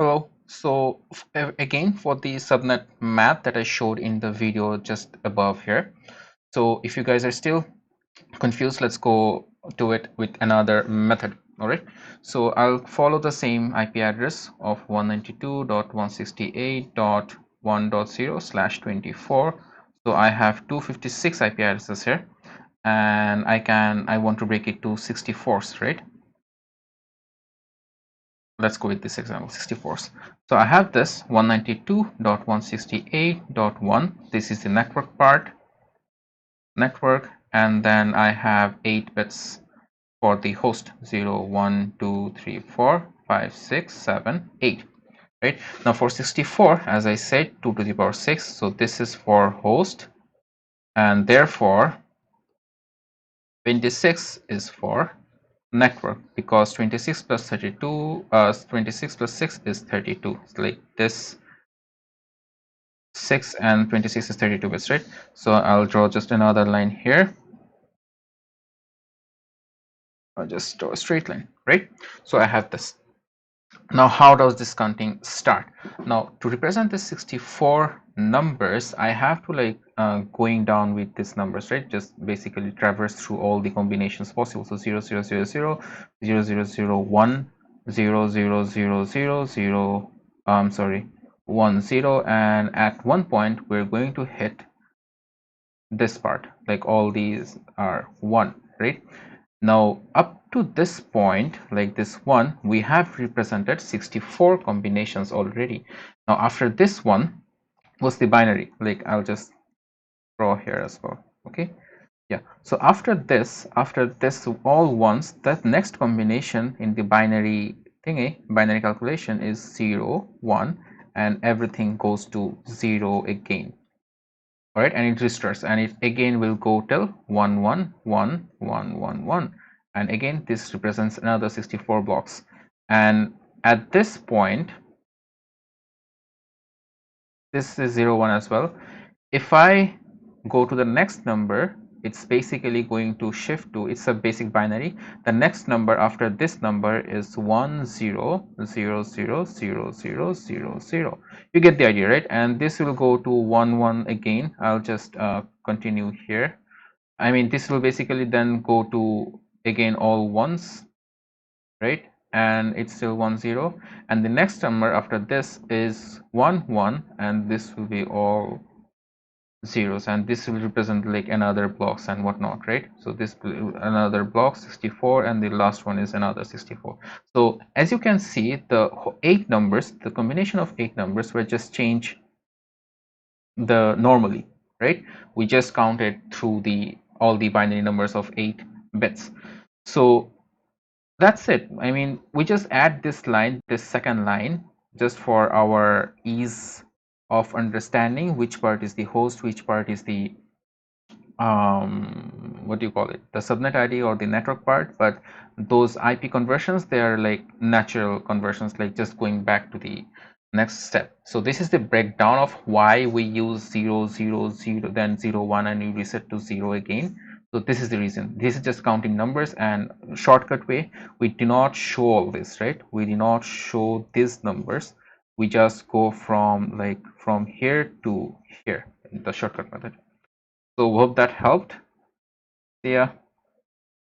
Hello. So again, for the subnet math that I showed in the video just above here. So if you guys are still confused, let's go to it with another method. All right. So I'll follow the same IP address of 192.168.1.0/24. So I have 256 IP addresses here, and I want to break it to 64s, right? Let's go with this example, 64s. So I have this 192.168.1. This is the network part, and then I have 8 bits for the host, 0, 1, 2, 3, 4, 5, 6, 7, 8. Right now for 64, as I said, 2 to the power 6. So this is for host, and therefore 26 is for network, because 26 plus 32 26 plus 6 is 32. It's like this, 6 and 26 is 32 bits, right? So I'll draw just another line here. I'll just draw a straight line, right? So I have this. Now how does this counting start? Now to represent the 64 numbers, I have to like going down with these numbers, right? Just basically traverse through all the combinations possible. So 0 0 0 0 0 0 0 1 0 0 0 0 0 sorry 1 0, and at one point we're going to hit this part, like all these are 1, right? Now up to this point, like this one, we have represented 64 combinations already. Now after this one was the binary, like I'll just draw here as well. Okay, yeah. So after this all ones, that next combination in the binary thingy, binary calculation, is 0 1, and everything goes to 0 again. All right, and it restarts, and it again will go till 1 1 1 1 1 1, and again this represents another 64 blocks. And at this point, this is 0 1 as well. If I go to the next number, it's basically going to shift to, it's a basic binary, the next number after this number is 1 0 0 0 0 0 0 0. You get the idea, right? And this will go to 1 1 again. I'll just continue here. I mean, this will basically then go to again all ones, right? And it's still 1 0, and the next number after this is 1 1, and this will be all zeros, and this will represent like another blocks and whatnot, right? So this another block 64, and the last one is another 64. So as you can see, the 8 numbers, the combination of 8 numbers will just change the normally, right? We just counted through the all the binary numbers of 8 bits. So that's it. I mean, we just add this line, this second line, just for our ease of understanding which part is the host, which part is the what do you call it, the subnet ID or the network part. But those IP conversions, they are like natural conversions, like just going back to the next step. So this is the breakdown of why we use 0 0 0 then 0 1 and we reset to 0 again. So this is the reason. This is just counting numbers, and shortcut way, we do not show all this, right? We do not show these numbers. We just go from like from here to here in the shortcut method. So hope that helped. See ya.